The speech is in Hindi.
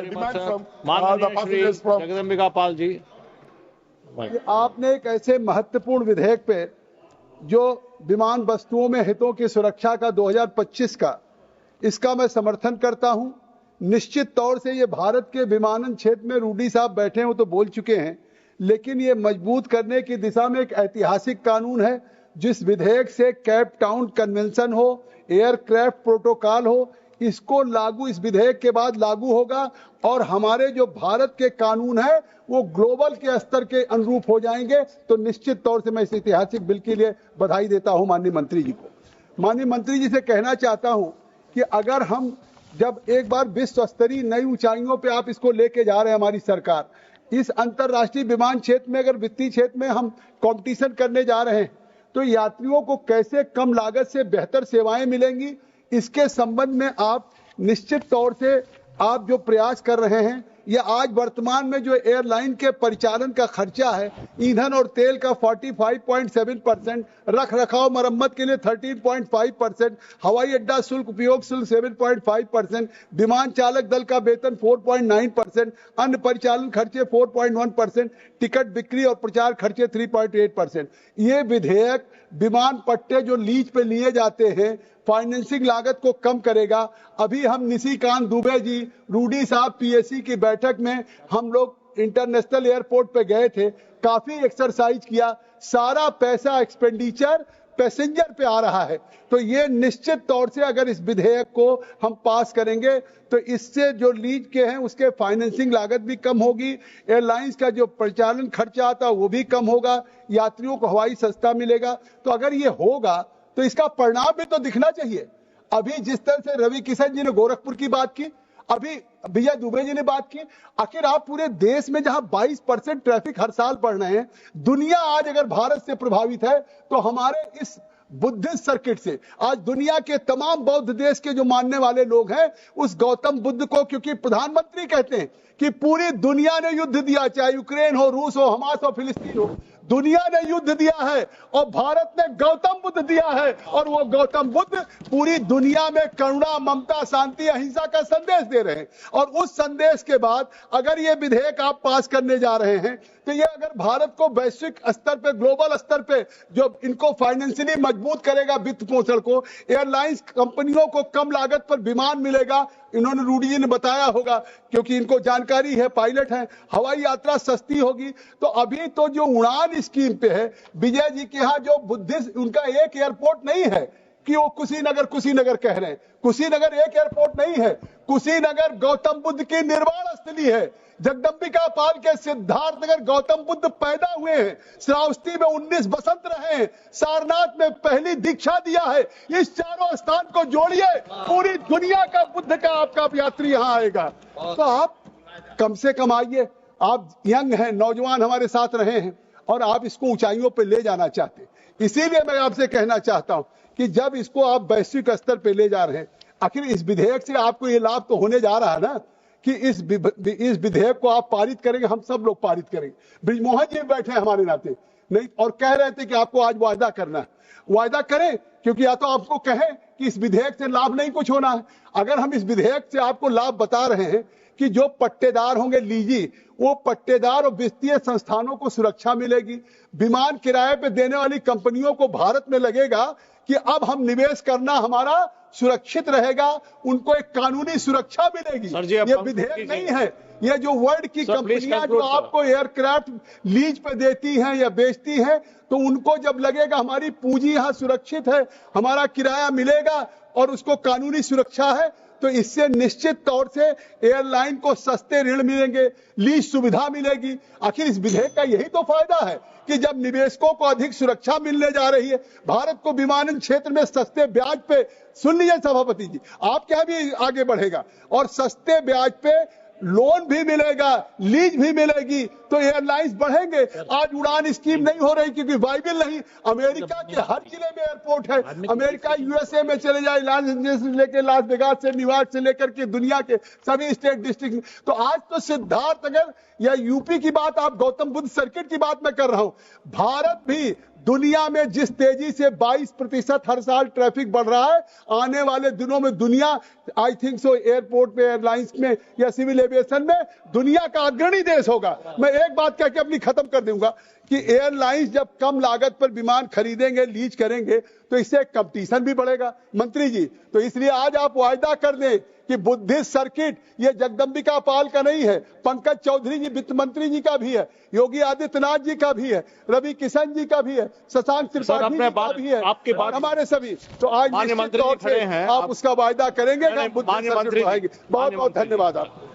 demand from the माननीय passengers श्री from. जगदम्बिका पाल जी। कि आपने एक ऐसे महत्वपूर्ण विधेयक पे जो विमान वस्तुओं में हितों की सुरक्षा का 2025 का, इसका मैं समर्थन करता हूं। निश्चित तौर से ये भारत के विमानन क्षेत्र में रूडी साहब बैठे हैं, वो तो बोल चुके हैं, लेकिन ये मजबूत करने की दिशा में एक ऐतिहासिक कानून है। जिस विधेयक से केप टाउन कन्वेंशन हो, एयरक्राफ्ट प्रोटोकॉल हो, इसको लागू इस विधेयक के बाद लागू होगा और हमारे जो भारत के कानून है वो ग्लोबल के स्तर के अनुरूप हो जाएंगे। तो निश्चित तौर से मैं इस ऐतिहासिक बिल के लिए बधाई देता हूं माननीय मंत्री जी को। माननीय मंत्री जी से कहना चाहता हूं कि अगर हम जब एक बार विश्व स्तरीय नई ऊंचाइयों पे आप इसको लेके जा रहे हैं, हमारी सरकार इस अंतर्राष्ट्रीय विमान क्षेत्र में, अगर वित्तीय क्षेत्र में हम कंपटीशन करने जा रहे हैं, तो यात्रियों को कैसे कम लागत से बेहतर सेवाएं मिलेंगी, इसके संबंध में आप निश्चित तौर से आप जो प्रयास कर रहे हैं, या आज वर्तमान में जो एयरलाइन के परिचालन का खर्चा है, ईंधन और तेल का 45.7%, रख रखाव मरम्मत के लिए 13.5%, हवाई अड्डा शुल्क उपयोग शुल्क 7.5%, विमान चालक दल का वेतन 4.9%, अन्य परिचालन खर्चे 4.1%, टिकट बिक्री और प्रचार खर्चे 3.8%। ये विधेयक विमान पट्टे जो लीज पे लिए जाते हैं, फाइनेंसिंग लागत को कम करेगा। अभी हम निशिकांत दुबे जी, रूडी साहब पीएससी की बैठक में हम लोग इंटरनेशनल एयरपोर्ट पे गए थे, काफी एक्सरसाइज किया, सारा पैसा एक्सपेंडिचर पैसेंजर पे आ रहा है। तो ये निश्चित तौर से अगर इस विधेयक को हम पास करेंगे तो इससे जो लीज के हैं उसके फाइनेंसिंग लागत भी कम होगी, एयरलाइंस का जो परिचालन खर्चा आता है वो भी कम होगा, यात्रियों को हवाई सस्ता मिलेगा। तो अगर ये होगा तो इसका परिणाम भी तो दिखना चाहिए। अभी जिस तरह से रवि किशन जी ने गोरखपुर की बात की, अभी विजय दुबे जी ने बात की, आखिर आप पूरे देश में जहां 22% ट्रैफिक हर साल बढ़ रहे हैं, दुनिया आज अगर भारत से प्रभावित है तो हमारे इस बुद्धिस्ट सर्किट से आज दुनिया के तमाम बौद्ध देश के जो मानने वाले लोग हैं उस गौतम बुद्ध को, क्योंकि प्रधानमंत्री कहते हैं कि पूरी दुनिया ने युद्ध दिया, चाहे यूक्रेन हो, रूस हो, हमास हो, फिलिस्तीन हो, दुनिया ने युद्ध दिया है और भारत ने गौतम बुद्ध दिया है, और वो गौतम बुद्ध पूरी दुनिया में करुणा, ममता, शांति, अहिंसा का संदेश दे रहे हैं। और उस संदेश के बाद अगर ये विधेयक आप पास करने जा रहे हैं तो ये अगर भारत को वैश्विक स्तर पे, ग्लोबल स्तर पे जो इनको फाइनेंशियली मजबूत करेगा, वित्त पोषण को, एयरलाइंस कंपनियों को कम लागत पर विमान मिलेगा, इन्होंने रूडी जी ने बताया होगा क्योंकि इनको जानकारी है, पायलट है, हवाई यात्रा सस्ती होगी। तो अभी तो जो उड़ान स्कीम पे है, विजय जी के यहाँ जो बुद्धिस्ट, उनका एक एयरपोर्ट नहीं है कि वो कुशीनगर कह रहे हैं, कुशीनगर एक एयरपोर्ट नहीं है, कुशीनगर गौतम बुद्ध की निर्वाण स्थली है। जगदम्बिका पाल के सिद्धार्थनगर गौतम बुद्ध पैदा हुए हैं, श्रावस्ती में 19 बसंत रहे हैं, सारनाथ में पहली दीक्षा दिया है। इस चारों स्थान को जोड़िए, पूरी दुनिया का बुद्ध का आपका यात्री यहाँ आएगा। तो आप कम से कम आइए, आप यंग हैं, नौजवान हमारे साथ रहे हैं और आप इसको ऊंचाइयों पे ले जाना चाहते हैं। इसीलिए मैं आपसे कहना चाहता हूं कि जब इसको आप वैश्विक स्तर पे ले जा रहे हैं, आखिर इस विधेयक से आपको ये लाभ तो होने जा रहा है ना कि इस विधेयक को आप पारित करेंगे, हम सब लोग पारित करेंगे। बृजमोहन जी बैठे हैं हमारे नाते, नहीं और कह रहे थे कि आपको आज वायदा करना है, वायदा करें, क्योंकि या तो आपको कहें कि इस विधेयक से लाभ नहीं कुछ होना है। अगर हम इस विधेयक से आपको लाभ बता रहे हैं कि जो पट्टेदार होंगे लीजी, वो पट्टेदार और वित्तीय संस्थानों को सुरक्षा मिलेगी, विमान किराए पे देने वाली कंपनियों को भारत में लगेगा कि अब हम निवेश करना हमारा सुरक्षित रहेगा, उनको एक कानूनी सुरक्षा मिलेगी। ये विधेयक नहीं है, ये जो वर्ल्ड की कंपनियां जो आपको एयरक्राफ्ट लीज पे देती हैं या बेचती हैं, तो उनको जब लगेगा हमारी पूंजी यहाँ सुरक्षित है, हमारा किराया मिलेगा और उसको कानूनी सुरक्षा है, तो इससे निश्चित तौर से एयरलाइन को सस्ते ऋण मिलेंगे, लीज सुविधा मिलेगी। आखिर इस विधेयक का यही तो फायदा है कि जब निवेशकों को अधिक सुरक्षा मिलने जा रही है, भारत को विमानन क्षेत्र में सस्ते ब्याज पे, सुन लीजिए सभापति जी, आपके यहाँ भी आगे बढ़ेगा और सस्ते ब्याज पे लोन भी मिलेगा, लीज भी मिलेगी, तो एयरलाइंस बढ़ेंगे। आज उड़ान स्कीम नहीं हो रही क्योंकि वाइबल नहीं। अमेरिका के हर जिले में एयरपोर्ट है, अमेरिका यूएसए में चले जाए, लॉस एंजल्स से लेकर लास वेगास से, न्यूयॉर्क से लेकर के दुनिया के सभी स्टेट डिस्ट्रिक्ट। तो आज तो सिद्धार्थनगर या यूपी की बात, आप गौतम बुद्ध सर्किट की बात मैं कर रहा हूं, भारत भी दुनिया में जिस तेजी से 22% हर साल ट्रैफिक बढ़ रहा है, आने वाले दिनों में दुनिया, आई थिंक सो, एयरपोर्ट पे, एयरलाइंस में या सिविल एविएशन में दुनिया का अग्रणी देश होगा। मैं एक बात कह के अपनी खत्म कर दूंगा कि एयरलाइंस जब कम लागत पर विमान खरीदेंगे, लीज करेंगे, तो इससे कंपटीशन भी बढ़ेगा मंत्री जी। तो इसलिए आज आप वायदा कर दें कि बुद्धिस्ट सर्किट ये जगदम्बिका पाल का नहीं है, पंकज चौधरी जी वित्त मंत्री जी का भी है, योगी आदित्यनाथ जी का भी है, रवि किशन जी का भी है, शशांक त्रिपाठी जी का भी है, आपके बाद हमारे सभी। तो आज निश्चित तौर से आप उसका वायदा करेंगे कि बुद्धिस्ट सर्किट बढ़ाएंगे। बहुत बहुत धन्यवाद आपको।